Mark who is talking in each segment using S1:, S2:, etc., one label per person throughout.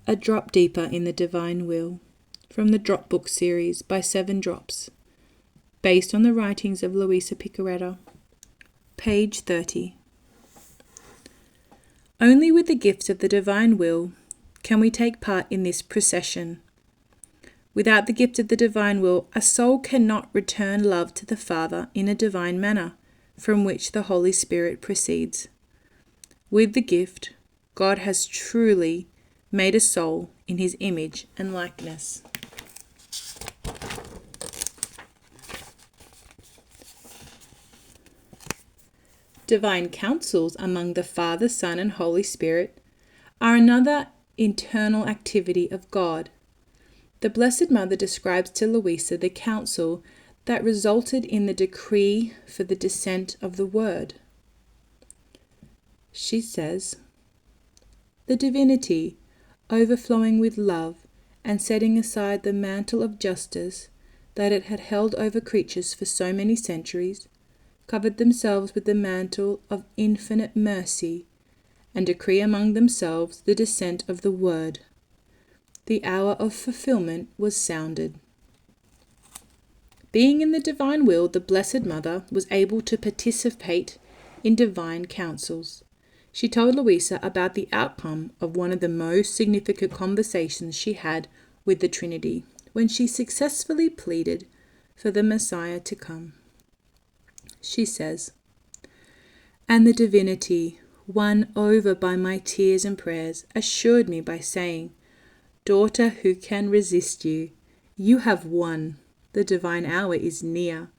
S1: A Drop Deeper in the Divine Will, from the Drop Book series by 7 Drops, based on the writings of Luisa Piccarreta. Page 30. Only with the gifts of the divine will can we take part in this procession. Without the gift of the divine will, a soul cannot return love to the Father in a divine manner, from which the Holy Spirit proceeds. With the gift, God has truly made a soul in his image and likeness. Divine counsels among the Father, Son, and Holy Spirit are another internal activity of God. The Blessed Mother describes to Luisa the counsel that resulted in the decree for the descent of the Word. She says, "The divinity, overflowing with love and setting aside the mantle of justice that it had held over creatures for so many centuries, covered themselves with the mantle of infinite mercy and decree among themselves the descent of the Word. The hour of fulfillment was sounded." Being in the divine will, the Blessed Mother was able to participate in divine counsels. She told Luisa about the outcome of one of the most significant conversations she had with the Trinity, when she successfully pleaded for the Messiah to come. She says, "And the divinity, won over by my tears and prayers, assured me by saying, 'Daughter, who can resist you? You have won. The divine hour is near.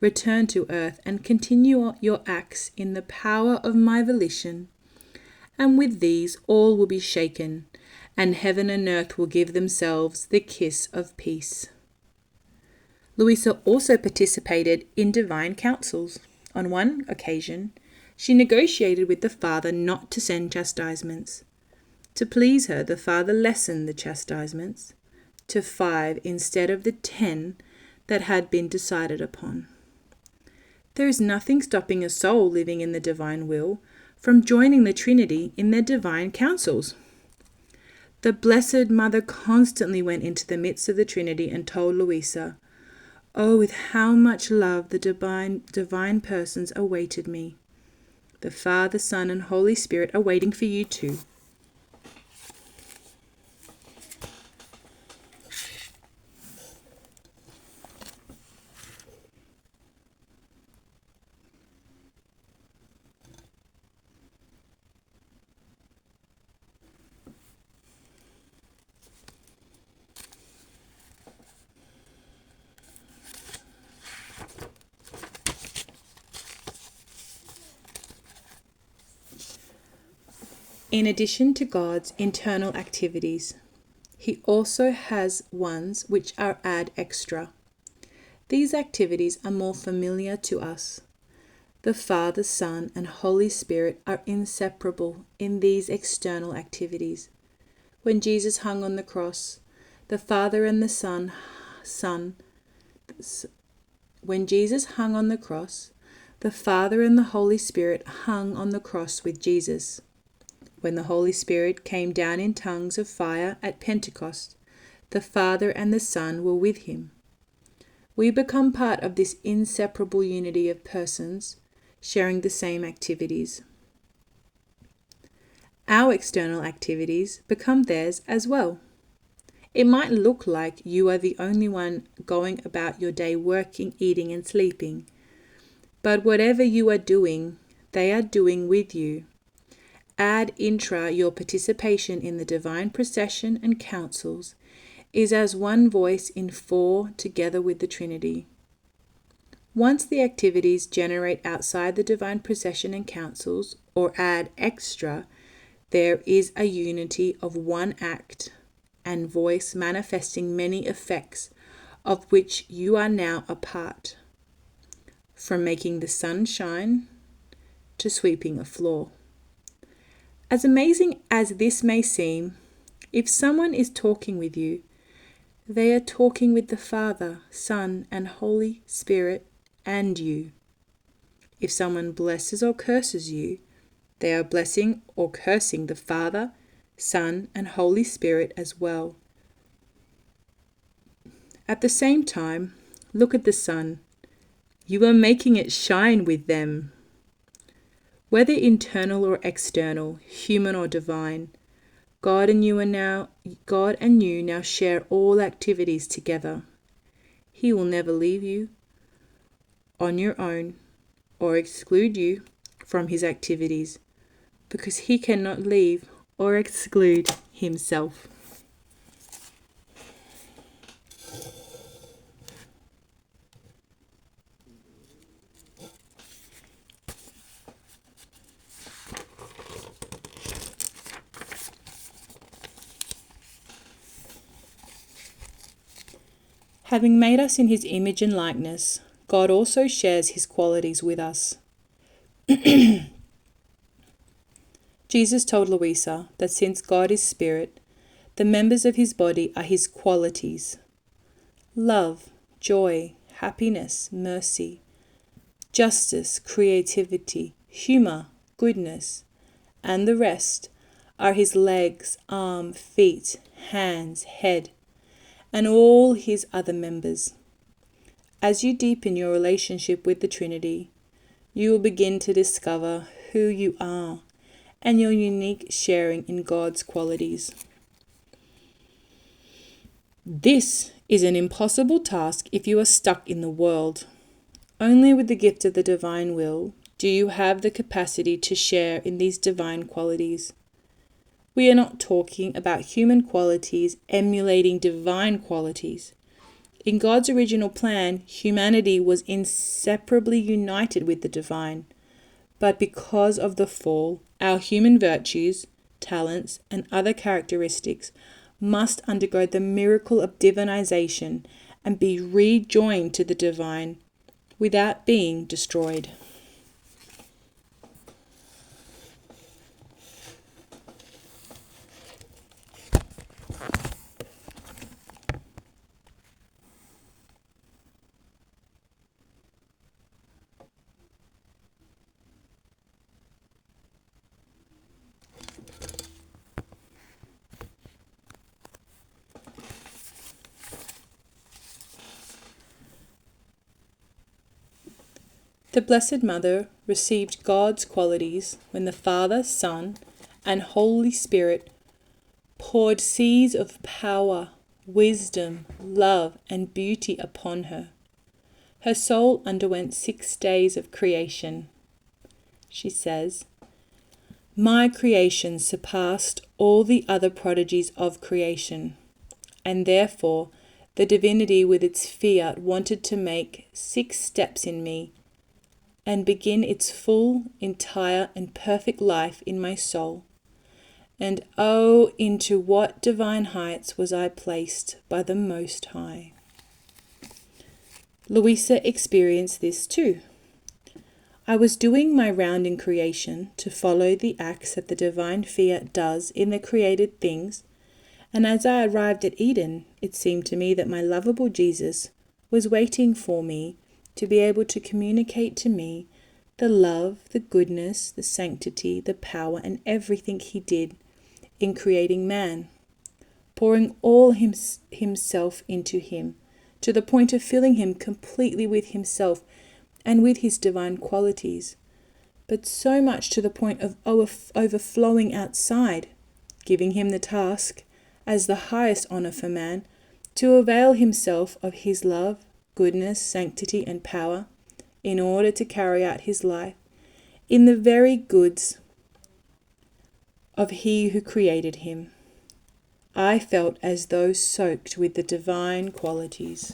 S1: Return to earth and continue your acts in the power of my volition. And with these all will be shaken, and heaven and earth will give themselves the kiss of peace." Luisa also participated in divine counsels. On one occasion, she negotiated with the Father not to send chastisements. To please her, the Father lessened the chastisements to 5 instead of the 10 that had been decided upon. There is nothing stopping a soul living in the divine will from joining the Trinity in their divine counsels. The Blessed Mother constantly went into the midst of the Trinity and told Luisa, "Oh, with how much love the divine persons awaited me. The Father, Son, and Holy Spirit are waiting for you too." In addition to God's internal activities, he also has ones which are ad extra. These activities are more familiar to us. The Father, Son, and Holy Spirit are inseparable in these external activities. When Jesus hung on the cross, the Father and the When Jesus hung on the cross, the Father and the Holy Spirit hung on the cross with Jesus. When the Holy Spirit came down in tongues of fire at Pentecost, the Father and the Son were with him. We become part of this inseparable unity of persons, sharing the same activities. Our external activities become theirs as well. It might look like you are the only one going about your day working, eating, and sleeping, but whatever you are doing, they are doing with you. Ad intra, your participation in the divine procession and counsels is as one voice in 4 together with the Trinity. Once the activities generate outside the divine procession and counsels, or ad extra, there is a unity of one act and voice manifesting many effects of which you are now a part, from making the sun shine to sweeping a floor. As amazing as this may seem, if someone is talking with you, they are talking with the Father, Son, and Holy Spirit and you. If someone blesses or curses you, they are blessing or cursing the Father, Son, and Holy Spirit as well. At the same time, look at the sun. You are making it shine with them. Whether internal or external, human or divine, God and you now share all activities together. He will never leave you on your own or exclude you from his activities, because he cannot leave or exclude himself. Having made us in his image and likeness, God also shares his qualities with us. Jesus told Luisa that since God is spirit, the members of his body are his qualities: love, joy, happiness, mercy, justice, creativity, humor, goodness, and the rest are his legs, arms, feet, hands, head, and all his other members. As you deepen your relationship with the Trinity, you will begin to discover who you are and your unique sharing in God's qualities. This is an impossible task if you are stuck in the world. Only with the gift of the divine will do you have the capacity to share in these divine qualities. We are not talking about human qualities emulating divine qualities. In God's original plan, humanity was inseparably united with the divine. But because of the fall, our human virtues, talents, and other characteristics must undergo the miracle of divinization and be rejoined to the divine without being destroyed. The Blessed Mother received God's qualities when the Father, Son, and Holy Spirit poured seas of power, wisdom, love, and beauty upon her. Her soul underwent 6 days of creation. She says, "My creation surpassed all the other prodigies of creation, and therefore the divinity with its fiat wanted to make 6 steps in me and begin its full, entire, and perfect life in my soul. And oh, into what divine heights was I placed by the Most High." Luisa experienced this too. "I was doing my round in creation to follow the acts that the divine fiat does in the created things, and as I arrived at Eden, it seemed to me that my lovable Jesus was waiting for me to be able to communicate to me the love, the goodness, the sanctity, the power, and everything he did in creating man, pouring all himself into him, to the point of filling him completely with himself and with his divine qualities, but so much to the point of overflowing outside, giving him the task, as the highest honor for man, to avail himself of his love, goodness, sanctity, and power in order to carry out his life in the very goods of he who created him. I felt as though soaked with the divine qualities."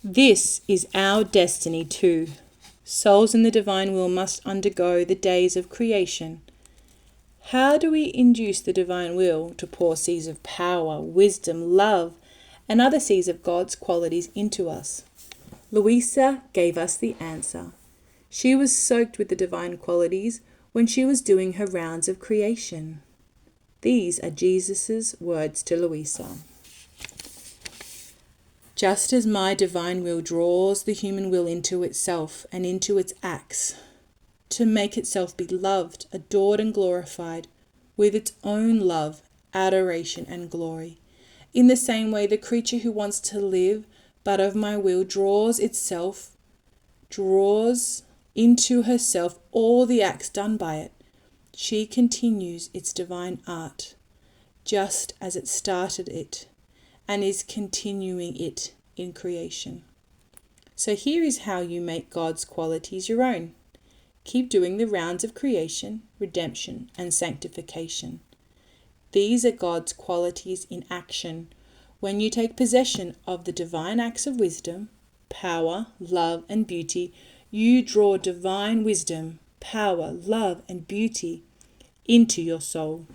S1: This is our destiny too. Souls in the divine will must undergo the days of creation. How do we induce the divine will to pour seas of power, wisdom, love, and other seas of God's qualities into us? Luisa gave us the answer. She was soaked with the divine qualities when she was doing her rounds of creation. These are Jesus' words to Luisa. Just as my divine will draws the human will into itself and into its acts, to make itself be loved, adored, and glorified with its own love, adoration, and glory, in the same way the creature who wants to live but of my will draws into herself all the acts done by it. She continues its divine art, just as it started it, and is continuing it in creation. So here is how you make God's qualities your own. Keep doing the rounds of creation, redemption, and sanctification. These are God's qualities in action when you take possession of the divine acts of wisdom, power, love, and beauty. You draw divine wisdom, power, love, and beauty into your soul.